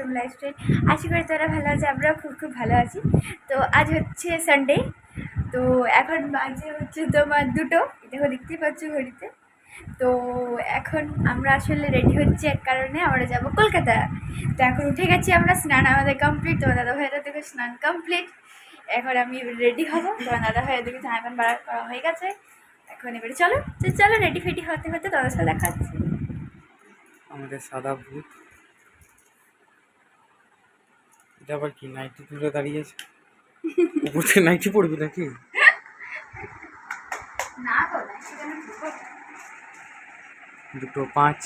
Two lifestyle. আশা করি তোরা ভালো আছে, আমরাও খুব খুব ভালো আছি। তো আজ হচ্ছে সানডে, তো এখন বাজে হচ্ছে তোমার 2টো, দেখো দেখতেই পাচ্ছ ঘড়িতে। তো এখন আমরা আসলে রেডি হচ্ছে এক কারণে, আমরা যাব কলকাতা। তো এখন উঠে গেছি আমরা, স্নান আমাদের কমপ্লিট, তোমার দাদা ভাইয়েরা দেখে স্নান কমপ্লিট। এখন আমি রেডি হবো, তোমার দাদা ভাইয়ের দিকে জামা প্যান্ট বার করা হয়ে গেছে। এখন এবারে চলো চলো রেডি ফেডি হতে হতে তোমাদের সাথে দেখা হচ্ছে। আমাদের সাদা ভূত, এটা আবার কি নাইটি তুলে দাঁড়িয়েছে? উপর থেকে নাইটি পড়বি নাকি? না গো, 2:05।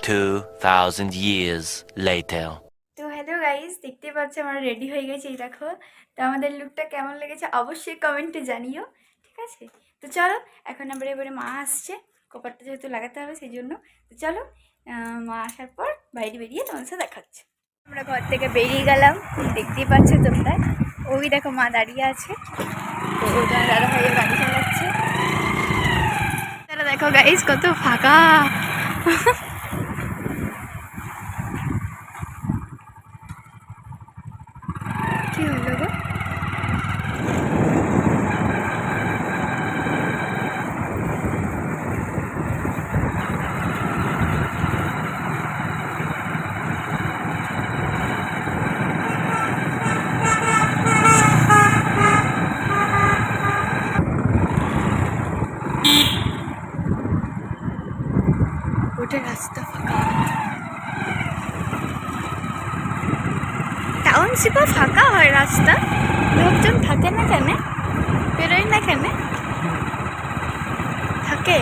$2,000 years later. তো হ্যালো গাইস, দেখতে পাচ্ছ আমরা রেডি হয়ে গেছি, এই দেখো। তো আমাদের লুকটা কেমন লেগেছে অবশ্যই কমেন্টে জানিও, ঠিক আছে? তো চলো, এখন আমরা এবারে মা আসছে, কপারটা যেহেতু লাগাতে হবে সেই জন্য। তো চলো, মা আসার পর বাইরে বেরিয়ে তোমার সাথে দেখাচ্ছে। আমরা ঘর থেকে বেরিয়ে গেলাম, দেখতেই পাচ্ছ তোমরা। ওই দেখো মা দাঁড়িয়ে আছে, তো তোমার দাদা ভাইয়ের গাড়ি চালাচ্ছে। তারা দেখো গাইস কত ফাঁকা। কি হলো গো? ওটা রাস্তা ফাঁকা, টাউনশিপও ফাঁকা হয় রাস্তা, লোকজন থাকে না কেন, বেরোয় না কেন? থাকে।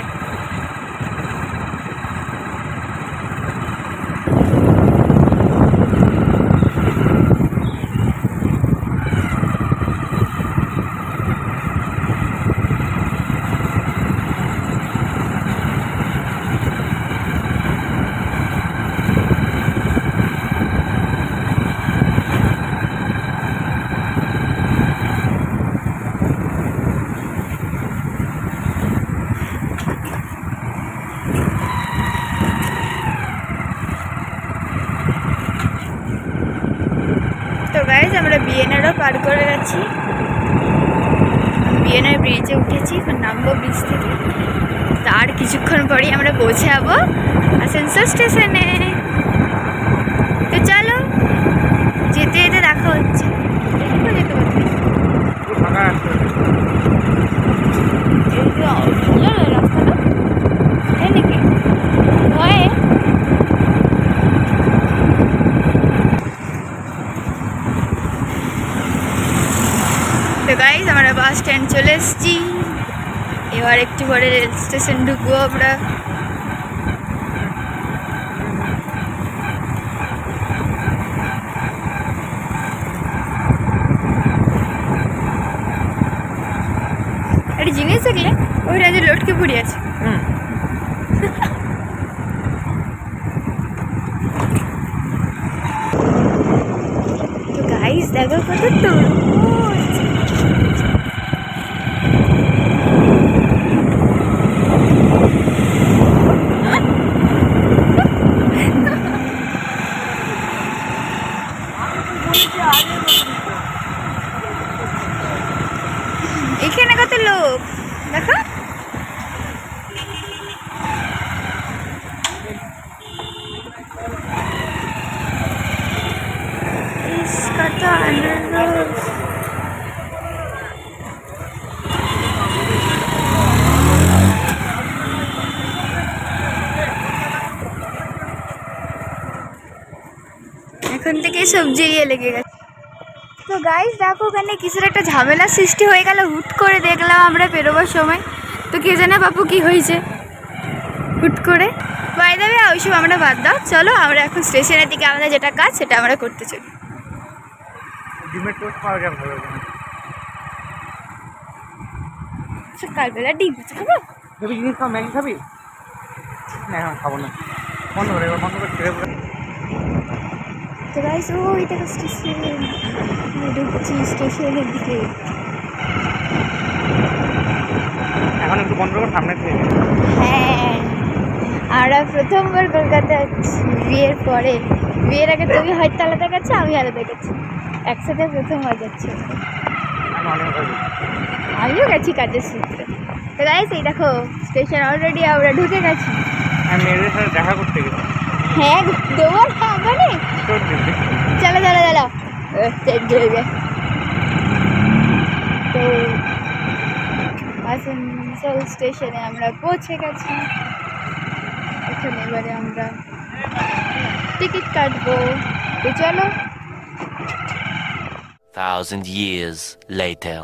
তো গাইজ আমরা বিএনআরও পার করে গেছি, বিএনআর ব্রিজে উঠেছি, এখন নামবো ব্রিজ থেকে। তার কিছুক্ষণ পরেই আমরা পৌঁছাবো আসানসোল স্টেশনে। তো চলো, যেতে যেতে দেখা হচ্ছে। যেতে পারছি রাস্তাটা, তাই নাকি? হয়। তো গাইজ আমরা বাস স্ট্যান্ড চলে এসেছি, এবার একটু পরে রেল স্টেশন ঢুকবো আমরা। একটা জিনিস দেখলে ওই রাজে লটকে পড়ে আছে। তো গাইজ দেখো কত তরমুজ। এখানে কত লোক দেখো। কত আনন্দ। এখন থেকে সবজি লেগে গেছে। তো গাইস দেখো, ওখানে কিসের একটা ঝামেলা সৃষ্টি হয়ে গেল, হুট করে দেখলাম আমরা বেরোবার সময়। তো কে জানে বাপু কি হয়েছে হুট করে। বাই দ্য ওয়ে ওইসব আমরা বাদ দাও, চলো আমরা এখন স্টেশনের দিকে আমাদের যেটা কাজ সেটা আমরা করতে চলি। সকালবেলা ডিম খাবো। ম্যাগি খাবি? না, খাবো না। বন্ধ করে এবার বন্ধ করে ছেড়ে পড়ে তো গাইস ওই দেখো স্টেশন, ঢুকছি স্টেশনের দিকে। এখন একটু বন্ধ করে সামনে থেকে হ্যাঁ, আমরা প্রথমবার কলকাতা যাচ্ছি বিয়ের পরে। বিয়ের আগে তুমি হয়তো আলাদা গেছো, আমি আলাদা গেছি, একসাথে প্রথমবার যাচ্ছি। আমি অনেক ভালো আমিও গেছি কাজের সূত্রে। তো গাইস এই দেখো স্টেশন অলরেডি আমরা ঢুকে গেছি। আমি মেয়েদের সাথে দেখা করতে গেছি হ্যাঁ দেবো না মানে তোর দিদি চলো চলো চলো চেঞ্জ হয়ে যায়। তো আসানসোল স্টেশনে আমরা পৌঁছে গেছি। এখন এবারে আমরা টিকিট কাটবো। তো চলো। 1,000 years later.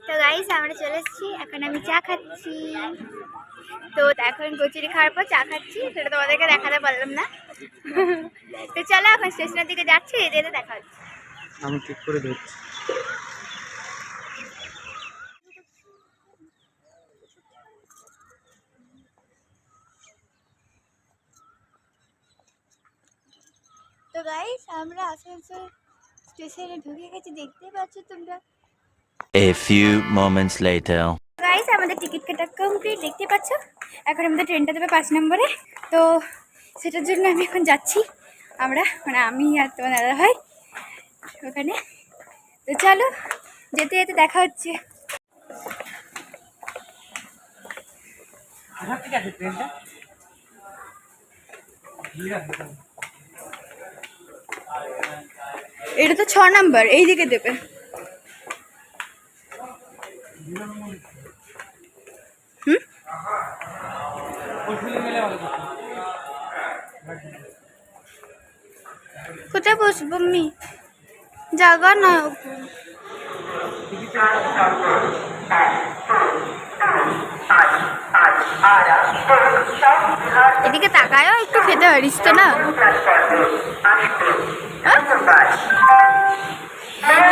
তো গাইস আমরা চলে এসেছি, এখন আমি চা খাচ্ছি। তো এখন কচুরি খাওয়ার পর চা খাচ্ছি, সেটা তোমাদেরকে দেখাতে পারলাম না। তো চলো এখন স্টেশনের দিকে যাচ্ছি, যেতে দেখা হচ্ছে। আমি ঠিক করে ধরছি তো গাইস আমরা আসানসোল স্টেশনে ঢুকে গেছি, দেখতেই পাচ্ছ তোমরা। A few moments later. Guys আমাদের টিকিট কাটা কমপ্লিট, দেখতে পাচ্ছ। এখন আমাদের ট্রেনটা দেবে 5 নম্বরে। তো সেটার জন্য আমি এখন যাচ্ছি, আমরা মানে আমি আর তোমার দাদা ভাই ওখানে। তো চলো যেতে যেতে দেখা হচ্ছে। ঠিক আছে ট্রেনটা এটা তো 6 নম্বর, এই দিকে দেবে। কোথায় বসবো আমি, জায়গা না। এদিকে তাকায়ও, একটু খেতে পারিস তো না।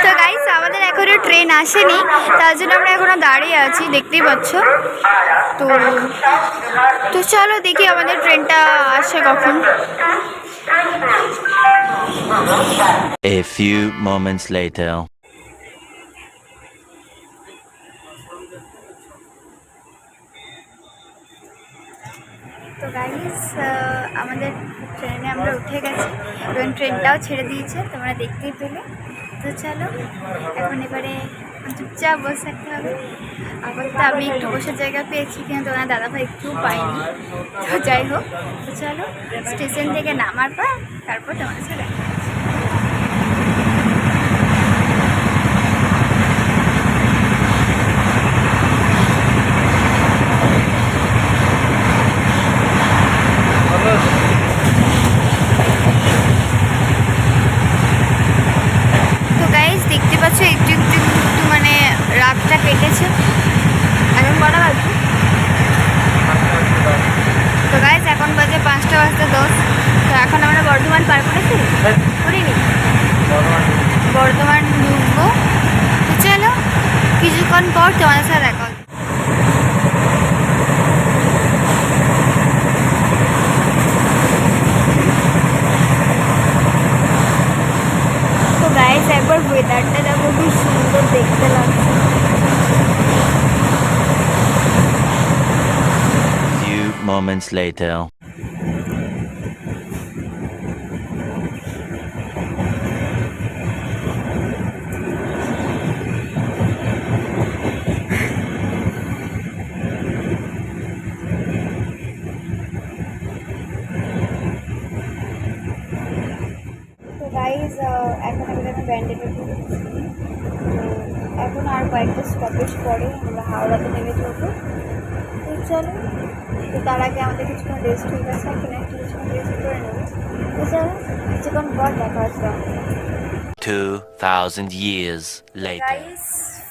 তো গাইস আমাদের এখনো ট্রেন আসেনি, তার জন্য আমরা এখনো দাঁড়িয়ে আছি, দেখতেই পাচ্ছ। তো তো চলো দেখি আমাদের ট্রেনটা আসে কখন। A few moments later. তো গাইস আমাদের ট্রেনে আমরা উঠে গেছি এবং ট্রেনটাও ছেড়ে দিয়েছে, তোমরা দেখতেই পেলে। তো চলো এখন এবারে চুপচাপ বসে থাকতে হবে। আপাতত আমি একটু বসার জায়গা পেয়েছি, কিন্তু তোমার দাদাভাই একটু পাইনি। তো যাই হোক, তো চলো স্টেশন থেকে নামার পর তারপর তোমার সাথে দেখা হচ্ছে। তো গাইস দেখতে পাচ্ছ একটু একটু একটু মানে রাতটা কেটেছে। এখন কটা বাজে? তো গাইস এখন বাজে 5:10। তো এখন আমরা বর্ধমান পার করেছি, করিনি, বর্ধমান ঢুকবো। তো চলো কিছুক্ষণ পর তোমাদের সাথে দেখা হবে। তো গাইস একবার ওয়েদারটা দেখো, খুব সুন্দর দেখতে লাগছে। Few moments later. তো গাইজ এখন আমি ব্যান্ডেল এখন আর কয়েকটা স্টপেজ পরে আমরা হাওড়াতে নেমে যাবো। তো চলো, তো তার আগে আমাদের কিছুক্ষণ রেস্ট হয়ে গেছে, এখন একটু কিছুক্ষণ রেস্ট করে নেবো। তো চলো কিছুক্ষণ পর দেখা হচ্ছে। 2,000 years later. গাইস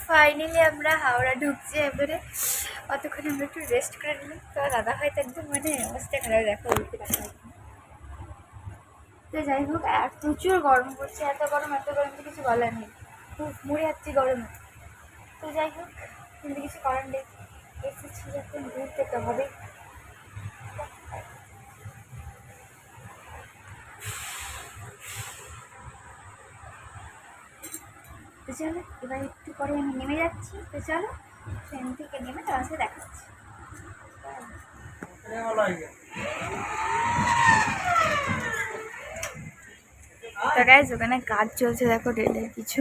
ফাইনালি আমরা হাওড়া ঢুকছি এবারে। অতক্ষণ আমরা একটু রেস্ট করে নিলাম। তো দাদা হয়তো একদম মানে অবস্থা খারাপ, দেখো উল্টে দেখা। তো যাই হোক, আর প্রচুর গরম পড়ছে, এত গরম তো কিছু বলার নেই, খুব মরে যাচ্ছি গরমে। তো যাই হোক কিন্তু কিছু করার নেই, এসেছি যখন ঘুরতে তো হবে। তো চলো এবার একটু পরে আমি নেমে যাচ্ছি। তো চলো ট্রেন থেকে নেমে তোমার সাথে দেখাচ্ছি। তো গাইস ওখানে কাজ চলছে, দেখো রেলের কিছু।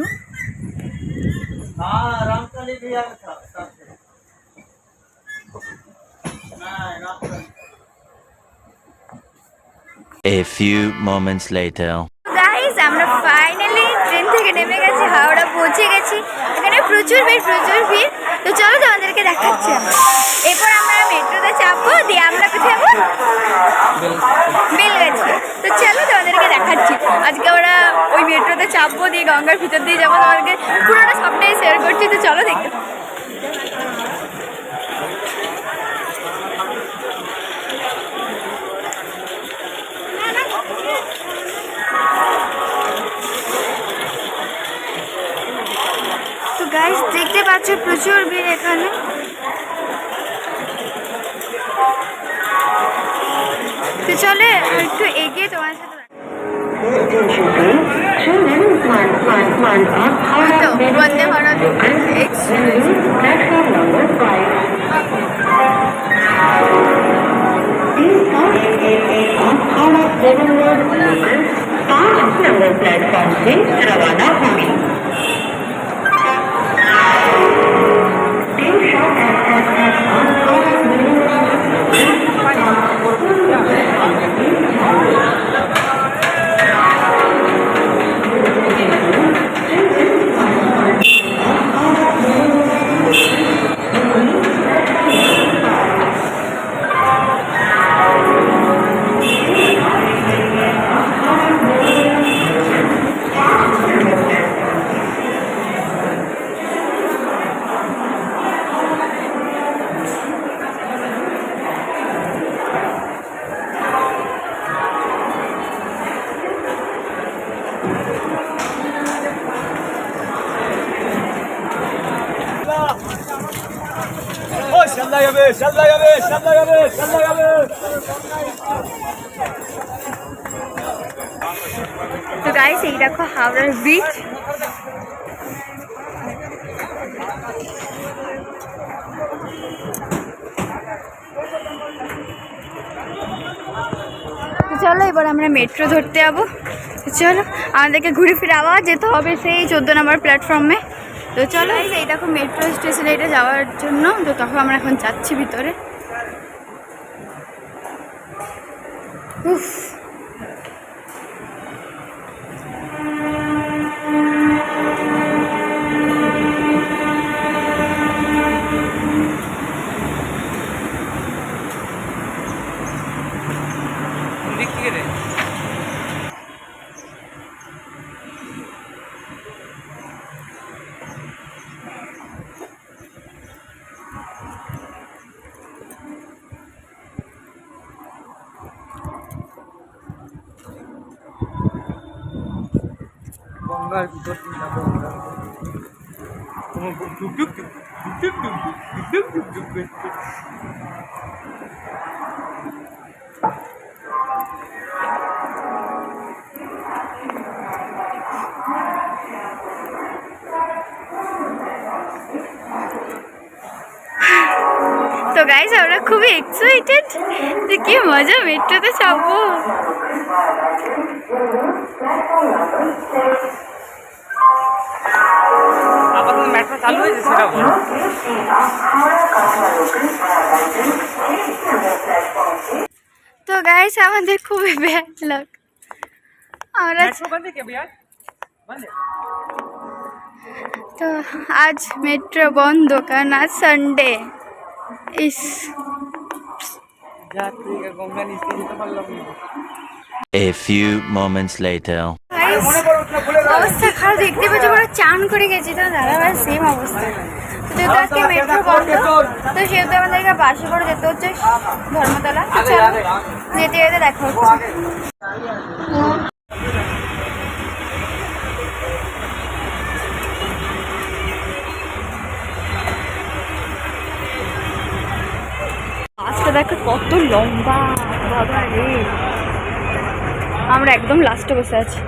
A few moments later. Guys আমরা ফাইনালি ট্রেন থেকে নেমে গেছি, হাওড়া পৌঁছে গেছি। এখানে প্রচুর ভিড়। তো চলো তোমাদেরকে দেখাচ্ছি। এরপর আমরা মেট্রোতে চাপবো, দিয়ে আমরা কোথায় যাবো? বেলগাছি। তো চলো তোমাদেরকে দেখাচ্ছি। আজকে আমরা ওই মেট্রোতে চাপবো, দিয়ে গঙ্গার ভিতর দিয়ে যাবো। তোমাদেরকে পুরোটা সবটাই শেয়ার করছি। তো চলো দেখতে। তো গাইস দেখতে পাচ্ছ প্রচুর ভিড় এখানে। তো চলে একটু এগিয়ে তোমার সাথে বন্দে ভারত এক্সপ্রেস। प्लेटफॉर्म से रवाना होगी। তো গাইস এই দেখো হাওড়ার ব্রিজ। চলো এবার আমরা মেট্রো ধরতে যাবো। চলো আমাদেরকে ঘুরে ফিরে আবার যেতে হবে সেই 14 নম্বর প্ল্যাটফর্মে। তো চলো এই দেখো মেট্রো স্টেশনে এটা যাওয়ার জন্য। তো তখন আমরা এখন যাচ্ছি ভিতরে। উফ গঙ্গার ভিতর দিয়ে যাবো আমরা। তোমার বুক ডুব ডুব ডুব ডুব ডুব ডুব ডুব ডুব করছে। তো গাইস আমরা খুবই এক্সাইটেড যে কি মজা মেট্রোতে চাপবো। আপাতত মেট্রো চালু হয়েছে সেটা বলো। তো গাইস আমাদের খুবই ব্যাড লাগ। আমরা তো আজ মেট্রো বন্ধ, কারণ আজ সানডে। ইস গঙ্গা নিচে যেতে পারলাম না। A few moments later. Guys অবস্থা খারাপ, দেখতে পাচ্ছ পুরো চান করে গেছি। তো দাদাভাই সেম অবস্থা। তো যেহেতু আজকে মেট্রো বন্ধ, তো সেহেতু আমাদেরকে বাসে করে যেতে হচ্ছে ধর্মতলা। তো চলো যেতে যেতে দেখা হচ্ছে। বাসটা দেখো কত লম্বা, বাবা রে। আমরা একদম লাস্টে বসে আছি।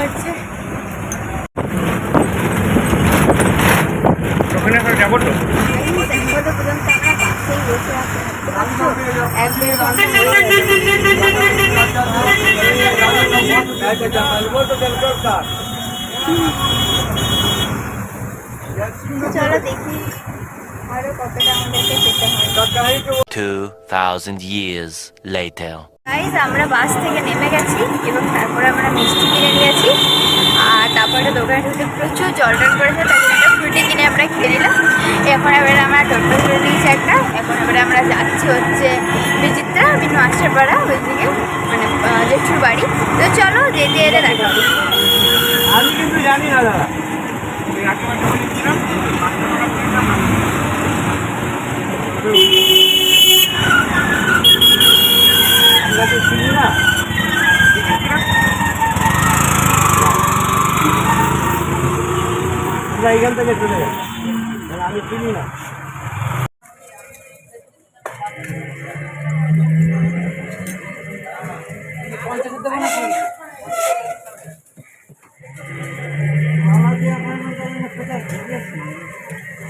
হচ্ছে। ওখানে এখন যাবো তো এখনো পর্যন্ত আমরা বাসেই বসে আছি, দেখতে পাচ্ছো? 1-1.5 ঘন্টা হয়ে গেছে। চলো দেখি আরো কতটা আমাদেরকে যেতে হয়। 2,000 years later. গাইজ আমরা বাস থেকে নেমে গেছি এবং তারপরে আমরা মিষ্টি কিনে নিয়েছি, আর তারপরে দোকানে ঢুকে প্রচুর জল টল করেছে, তাই জন্য একটা ফ্রুটি কিনে আমরা খেয়ে নিলাম। এখন এবারে আমরা টোটো ধরে নিয়েছি একটা, এখন এবারে আমরা যাচ্ছি হচ্ছে বিচিত্রা বিনু আশ্রপাড়া ওইদিকে, মানে জেঠুর বাড়ি। তো চলো যেতে যেতে দেখা হবে। আমি কিন্তু জানি না দাদা চিনি না এখান থেকে চলে যাবে, আমি চিনি না।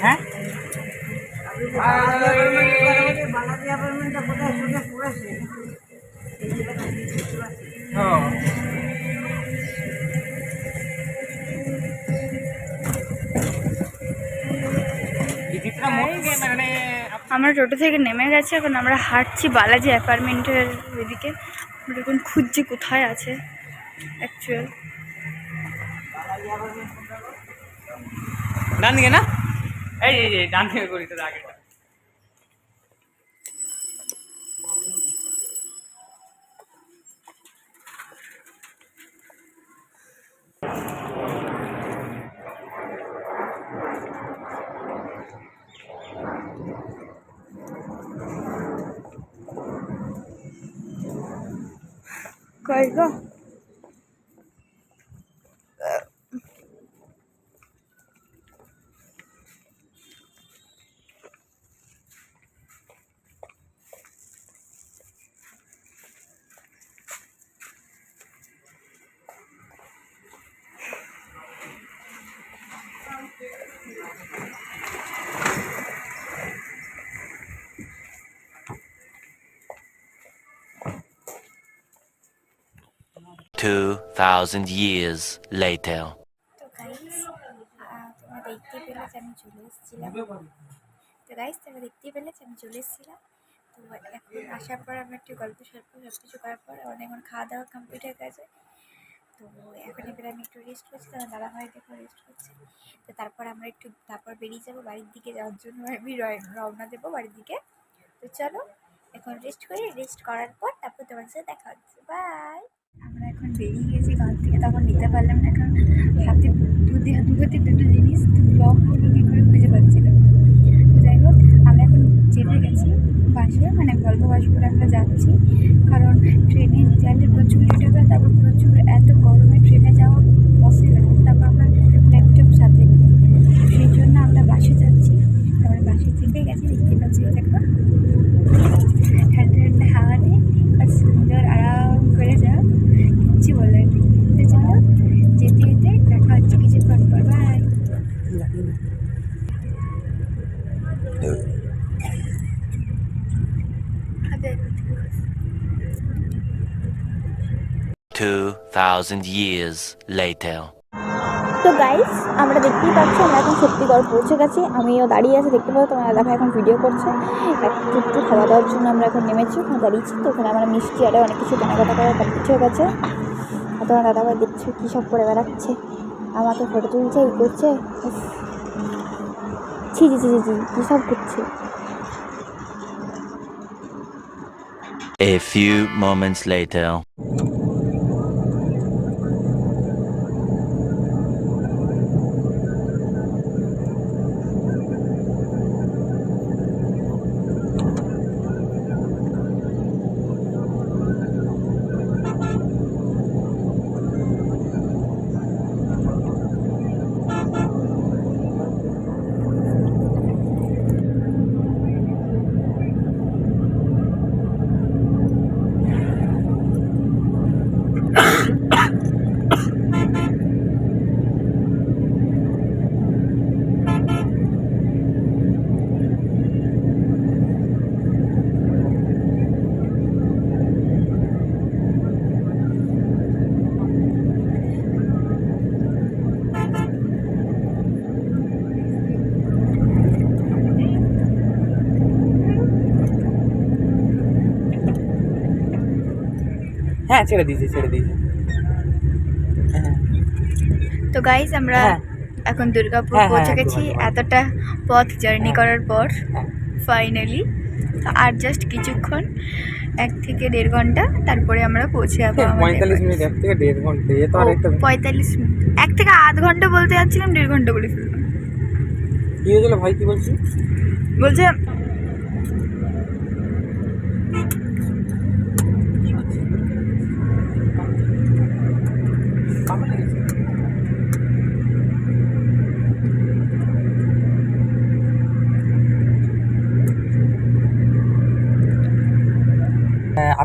হ্যাঁ আমরা টোটো থেকে নেমে গেছি, এখন আমরা হাঁটছি বালাজি অ্যাপার্টমেন্টের ওইদিকে। আমরা এখন খুঁজছি কোথায় আছে অ্যাকচুয়াল। ডান দিকে না, এই ডান দিকে করি তো আগে। কই গো? $2,000 years later. তো গাইস তোমরা দেখতেই পেলে যে আমি চলে এসেছিলাম। তো এখন আসার পর আমরা একটু গল্প সল্প সব কিছু করার পর অনেকক্ষণ খাওয়া দাওয়া কমপ্লিট হয়ে গেছে। তো এখন এবারে আমি একটু রেস্ট করছি, তখন দাদাভাই দেখো রেস্ট করছে। তো তারপর আমরা তারপর বেরিয়ে যাবো বাড়ির দিকে, যাওয়ার জন্য আমি রওনা দেবো বাড়ির দিকে। তো চলো এখন রেস্ট করি, রেস্ট করার পর তারপর তোমার সাথে দেখা হচ্ছে। বাই। আমরা এখন বেরিয়ে গেছি ঘর থেকে, তখন নিতে পারলাম না, কারণ হাতে দুটো জিনিস ব্লগ করবো কী করে খুঁজে পাচ্ছিলাম। তো যাই হোক আমরা এখন চেপে গেছি বাসে, মানে গল্প বাস করে আমরা যাচ্ছি, কারণ ট্রেনে গেলে প্রচুর লেট হবে, তারপর প্রচুর এত গরমে ট্রেনে যাওয়া পসিবল, তারপর আমরা ল্যাপটপ সাথে নিই, সেই জন্য আমরা বাসে যাচ্ছি। তারপরে বাসে চেপে গেছি, দেখতে পাচ্ছি দেখো ঠান্ডা ঠান্ডা হাওয়া নিয়ে আর সুন্দর আরাম করে যাও, কিচ্ছু বলার নেই। তো চলো যেতে যেতে দেখা হচ্ছে কিছুক্ষণ পর। বাই। 2,000 years later. তো গাইস আমরা দেখতেই পাচ্ছি আমরা এখন সত্যিগড় পৌঁছে গেছি। আমিও দাঁড়িয়ে আছি, দেখতে পাবো তোমার দাদাভাই এখন ভিডিও করছে। একটু খাওয়া দাওয়ার জন্য আমরা এখন নেমেছি, ওখানে দাঁড়িয়েছি। তো ওখানে আমরা মিষ্টি আরে অনেক কিছু কেনাকাটা করার কমপ্লিট হয়ে গেছে। আর তোমার দাদাভাই দেখছো কী সব করে বেড়াচ্ছে, আমাকে ফটো তুলছে, এই করছে, ছি জি জি জি কী সব করছে। A few moments later. হ্যাঁ ছেড়ে দিয়েছি হ্যাঁ তো গাইজ আমরা হ্যাঁ। এখন দুর্গাপুর হ্যাঁ, পৌঁছে হ্যাঁ, গেছি একদম। এতটা পথ জার্নি হ্যাঁ। করার পর হ্যাঁ। ফাইনালি। আর জাস্ট কিছুক্ষণ 1 থেকে 1.5 ঘন্টা তারপরে আমরা পৌঁছে যাবো আমাদের 45 মিনিট 1 থেকে 1.5 ঘন্টা এ তো আর একটা 45 মিনিট 1 থেকে আধ ঘন্টা বলতে যাচ্ছিলাম 1.5 ঘন্টা বলে ফেললাম। কি হয়েছিল ভাই কি বলছিস? বলছে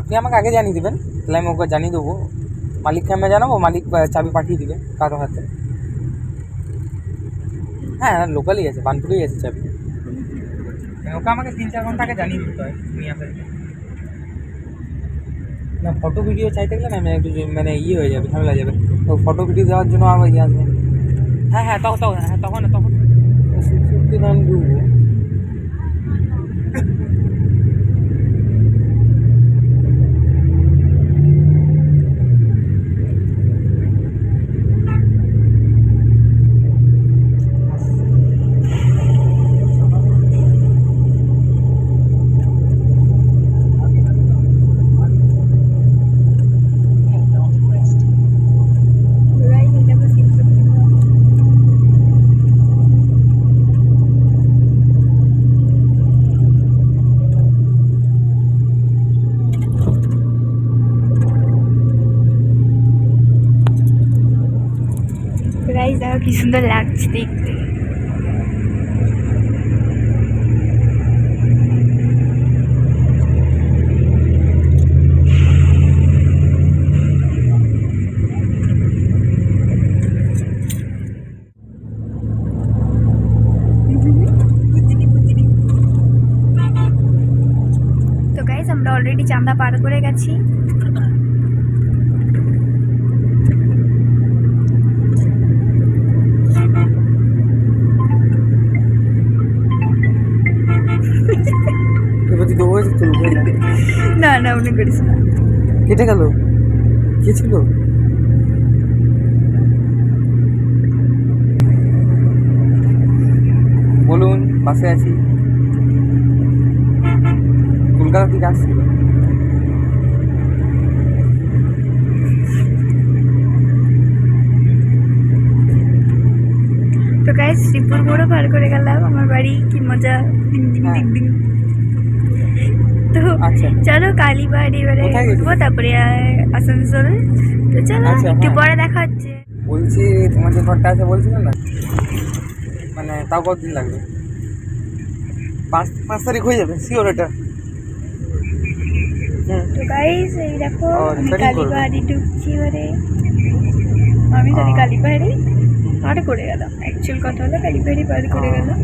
আপনি আমাকে আগে জানিয়ে দেবেন, তাহলে আমি ওকে জানিয়ে দেবো। মালিককে আমি জানাবো, মালিক চাবি পাঠিয়ে দিবে কারো হাতে। হ্যাঁ লোকালই আছে, বানপুরেই আছে চাবি। ওকে আমাকে 3-4 ঘন্টা আগে জানিয়ে দিতে হয় নিয়ে আসার জন্য। না ফটো ভিডিও চাইতে গেলে না আমি একটু মানে হয়ে যাবে, ঝামেলা হয়ে যাবে। তো ফটো ভিডিও দেওয়ার জন্য আমার আসবে। হ্যাঁ তখন সত্যি আমি ঢুকবো। গাইজ দেখো কি সুন্দর লাগছে দেখতে। তো গাইজ আমরা অলরেডি চান্দা পার করে গেছি। না না উনি করিস না। কেটে গেল কি ছিল? বলুন বাসে আছি, কলকাতা থেকে আসছি। তো গাইজ শ্রীপুর মোড়ও পার করে গেলাম, আমার বাড়ি কি মজা। ডিং ডিং হ্যাঁ। Ding ding. তো আচ্ছা চলো কালীবাড়ি এবারে কোথায় গেছিলি? ঘুরবো, তারপরে আসানসোল। তো চলো আচ্ছা, একটু হ্যাঁ। পরে দেখা হচ্ছে। বলছি তোমার যে ঘরটা আছে বলছিলেন না, মানে তাও কতদিন লাগবে? 5 তারিখ হয়ে যাবে শিওর এটা? তো গাইজ এই দেখো ও, আমি setting করবে। কালীবাড়ি ঢুকছি এবারে। আমি জানি ও। কালীবাড়ি পার করে গেলাম, অ্যাকচুয়াল কথা হলো কালীবাড়ি পার করে ও। গেলাম।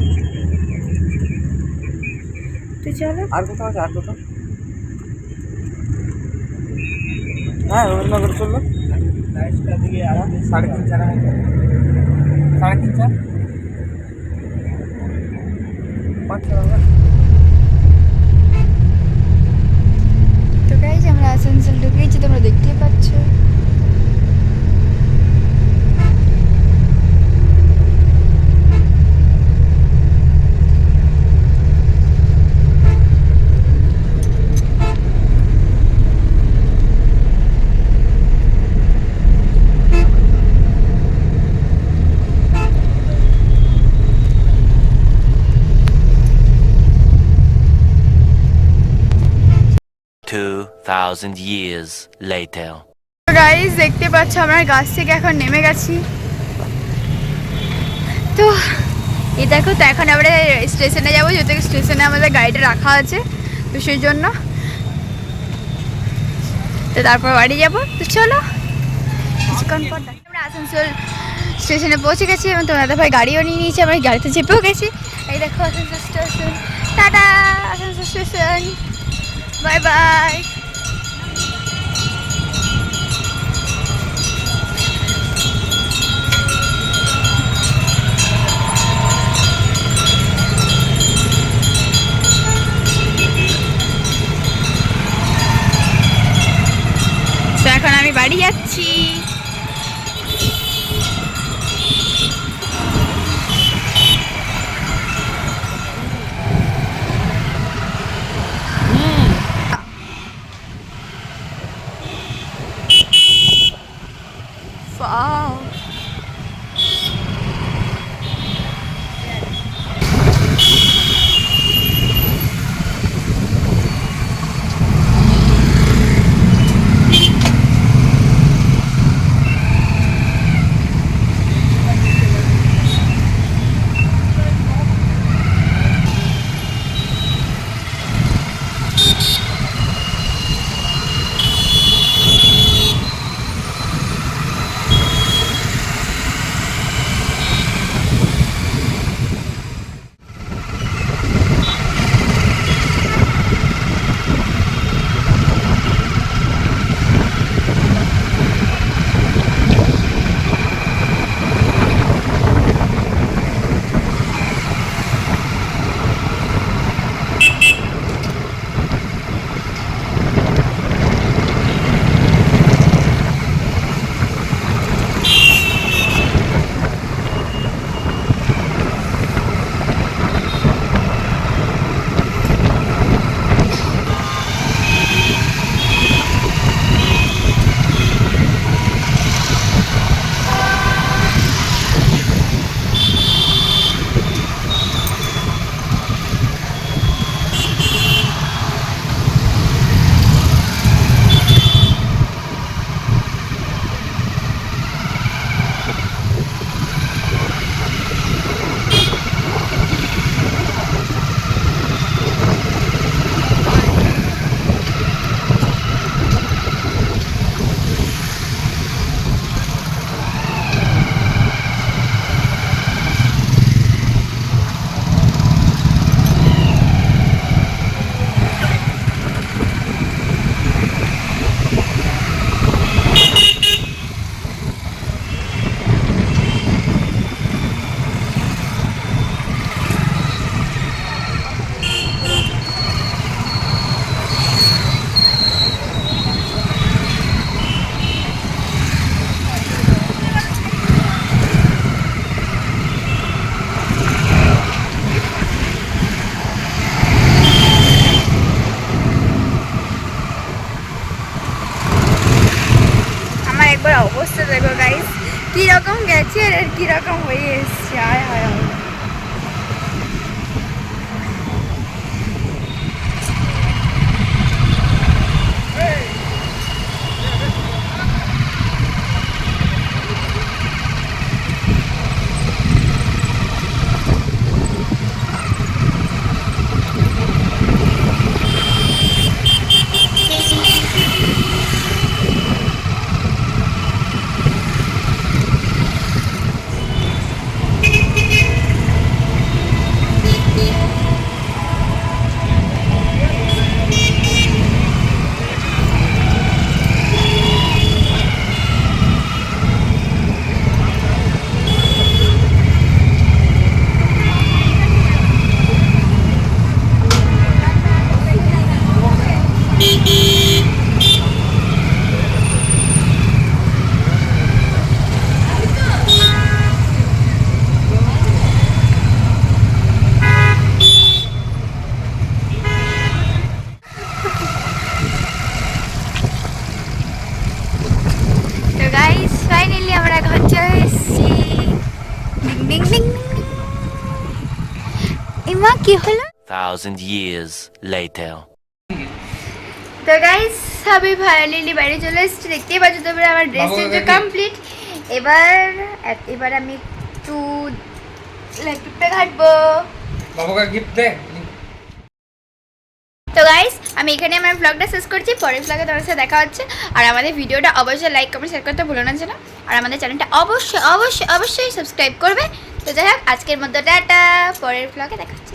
তো চলো আর কোথাও আছে? আর কোথাও? হ্যাঁ রবীন্দ্রনগর চললো। 3:30-4 3:30-4 5-6 হবে। তো গাইজ আমরা আসানসোল ঢুকেছি, তোমরা দেখতেই পাচ্ছ।2,000 years later. গাইজ দেখতে পাচ্ছ আমরা গাছ থেকে এখন নেমে গেছি। তো এই দেখো, তো এখন আমরা স্টেশনে যাবো, যেহেতু স্টেশনে আমাদের গাড়িটা রাখা আছে, তো সেই জন্য তো তারপর বাড়ি যাবো। তো চলো কিছুক্ষণ পর আমরা আসানসোল স্টেশনে পৌঁছে গেছি এবং তোমার দাদা ভাই গাড়িও নিয়ে নিয়েছি, আমরা গাড়িতে চেপেও গেছি। এই দেখো Asansol station, tata Asansol station, bye bye. এখন আমি বাড়ি যাচ্ছি। Wow. একবার অবস্থা দেখো গাইস, কিরকম গেছে আর কিরকম হয়ে এসছে। আয় হায় হায়। এমা কি হলো? 1,000 years later. তো গাইস সবই ফাইনালি বাড়ি চলে এসেছি, দেখতেই পাচ্ছ তোমরা আমার ড্রেস চেঞ্জ কমপ্লিট। এবার আমি একটু ল্যাপটপে ঘাটবো। বাবুকে গিফট দে। তো গাইস আমি এখানে আমার ব্লগটা শেষ করছি, পরের ব্লগে তোমার সাথে দেখা হচ্ছে। আর আমাদের ভিডিওটা অবশ্যই লাইক কমেন্ট শেয়ার করতে ভুলো না যেন, আর আমাদের চ্যানেলটা অবশ্যই অবশ্যই অবশ্যই সাবস্ক্রাইব করবে। তো যাই হোক আজকের মতো টাটা, পরের ব্লগে দেখা হচ্ছে।